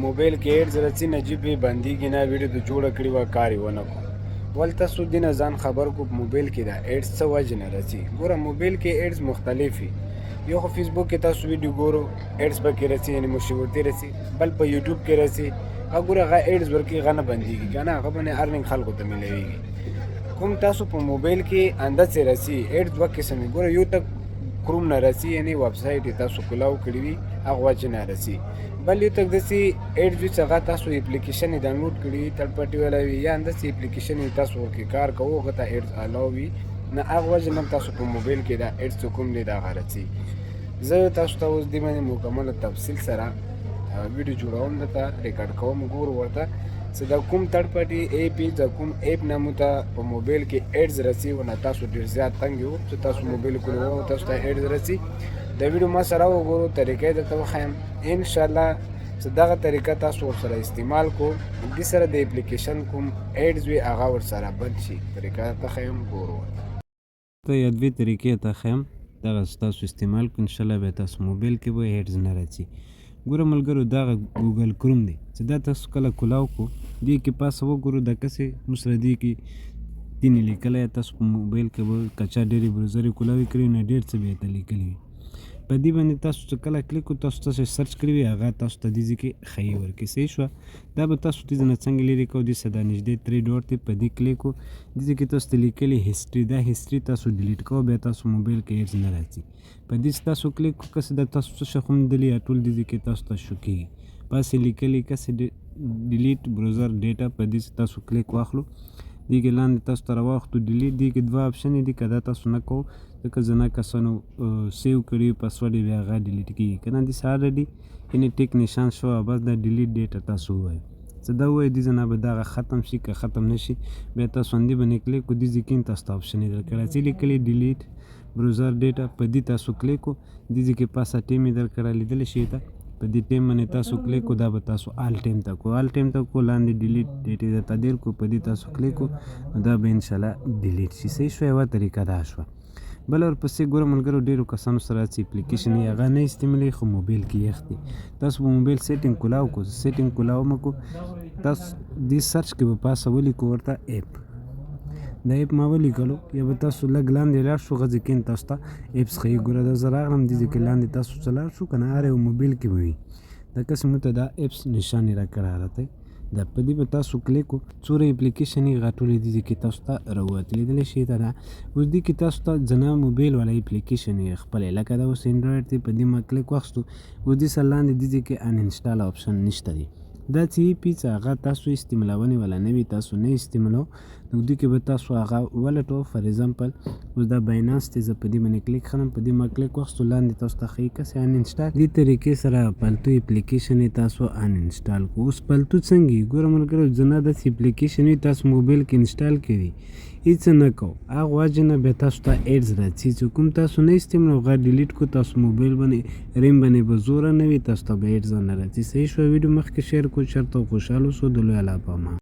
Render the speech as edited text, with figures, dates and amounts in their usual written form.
موبایل کې ایډز راځي نجیب یې بندېږي نه ویډیو د جوړه کړې وه کار یې ونه کړو ول تاسو دې نه ځان خبر کو په موبایل کې دا ایډز څه وجې نه راځي ګوره موبایل کې ایډز مختلف وي یو خو فیسبوک کې تاسو ویډیو ګورو ایډز پکې راځي یعنې مشهورتي راځي بل په یوټیوب کې راځي هغه ګوره هغه ایډز ورکوي هغه نه بندېږي که نه هغه باندې ارننګ خلکو ته میلاویږي کوم تاسو په موبایل کې انداسې راسي ایډز دوه قسم ګوره یو ته کروم نه راسي یعنې ویبسایټ یې تاسو کلاو کړي وي هغه وجې نه راسي بل یو تک داسې ایډز وي چې هغه تاسو اپلیکیشن یې ډاونلوډ کړي وي تھرډ پارټي والا وي یا همداسې اپلیکیشن یې تاسو ورکې کار کوو هغه ته ایډز الاو وي نه هغه وجې نه تاسو په موبایل کې دا ایډز چې کوم دی د هغه راسي زه تاسو ته اوس دې باندې مکمله تفصیل سره ویډیو جوړوم درته ریکارډ کوم ګورو ورته چې دا کوم تھرډ پارټي ایپ د کوم ایپ نه مو ته په موبایل کې ایډز راسي ونه تاسو ډېر زیات تنګ یو چې تاسو موبایل کولو تاسو ته ایډز راسي دا ویډیو ما سره وګورو طریقې درته وښیم انشاءالله چې دغه طریقه تاسو ورسره استعمال کو دې سره د اپلیکیشن کوم ایډز وي هغه ورسره بند شي طریقه درته ښیم ګورو ته یا دوې طریقې ته ښیم دغه ستاسو استعمال کو انشاءالله به تاسو موبایل کې به ایډز نه راځي ګوره ملګرو دغه ګوګل کروم دی چې دا تاسو کله کلاو کو دې کې پاسه وګورو د کسې مسره دې کې دینې لیکلی تاسو په موبایل کې به کچا ډېرې بروزرې کلاوي کړي نه ډېر څه به یې ته لیکلي وي په دې باندې تاسو چې کله کلیک کو تاسو تاسو سرچ کړی وي هغه تاسو ته دې ځای کې ښیي ورکړي صحیح شوه دا به تاسو دې نه څنګه لرې کوو دې څه دا نږدې 3 ډاټ دی په دې کلیک کو دې ځای کې تاسو ته لیکلي هسټري دا هسټري تاسو ډیلیټ کوو بیا تاسو موبایل کې ایډز نه راځي په دې چې تاسو کلیک کو کسې دا تاسو څه شی خو موندلي یا ټول دې ځای کې تاسو ته شو کېږي پاسې لیکلي کسې ډیلیټ بروزر ډیټا په دې چې تاسو کلیک واخلو دې کې لاندې تاسو ته راواخلو ډیلیټ دې کې دوه آپشن دي که دا تاسو نه کوو ځکه زه نه کسانو سیو کړي پاسورډ یې بیا هغه ډیلیټ کېږي که نه داسې الریډي یعنې ټیک نشان شوه بس دا ډیلیټ ډیټا تاسو ووایو څه دا ووایو دې ځای نه به دغه ختم شي که ختم نه شي بیا تاسو همدې باندې کلیک کړو دې ځای کې تاسو ته آپشن یې درکړی څه لیکلي ډیلیټ بروزر ډیټا په دې تاسو کلیک کړو دې ځای کې پاسه ټیم یې درکړی لیدلی شئ ته په دې ټیم باندې تاسو کلیک کو دا به تاسو آل ټیم ته کو آل ټیم ته کو لاندې ډیلیټ ډیټې درته ډېر کو په دې تاسو کلیک کو نو دا به انشاءالله ډیلیټ شي صحیح شوه یوه طریقه دا شوه بل ورپسې ګوره ملګرو ډېرو کسانو سره چې اپلیکیشن یې هغه نه استعمالوي خو موبایل کې یخ دی تاسو په موبایل سیټینګ کولاو کو سیټینګ کولاو مه کو تاسو دې سرچ کې به پاسه ولیکو ورته ایپ دا ایپ ما ولیکلو یا به تاسو لږ لاندې لاړ شو غځې کې تاسو ته ایپس ښیي ګوره دا زه راغلم دې ځای کې لاندې تاسو څه لاړ شو که نه هر یو موبایل کې به وي دا کسې موږ ته دا ایپس نشان یې راکړی راته دا په دې به تاسو کلیک کو څومره اپلیکیشن یې هغه ټولې دې ځای کې تاسو ته راووت لیدلی شئ ته دا اوس دې کې تاسو ته زنا موبایل والا اپلیکیشن یې خپلی لکه دا اوس انډرایډ دی په دې ما کلیک واخیستو اوس دې سره لاندې دې ځای کې ان انسټال آپشن نشته دی دا چې یې پي چې هغه تاسو استعمالونې والا نه وي تاسو نه استعمالو نو دې کې به تاسو هغه ولټو فار ایگزامپل اوس دا باینانس دی زه په دې باندې کلیک کړم په دې ما کلیک واخیستو لاندې تاسو ته ښیي کسې ان انسټال دې طریقې سره پلتو اپلیکیشن یې تاسو ان انسټال کو اوس پلتو څنګه یي ګوره ملګرو زه نه داسې اپلیکیشن وي تاسو موبایل کې انسټال کړي هېڅ نه کوو هغه وجې نه بیا تاسو ته ایډز راځي چې کوم تاسو نه استعمالو هغه ډیلیټ کو تاسو موبایل باندې ریم باندې به زوره نه وي تاسو ته به ایډز نه راځي صحیح شوه ویډیو مخکې شیر کو چېرته خوشحاله اوسو د لوی الله په امان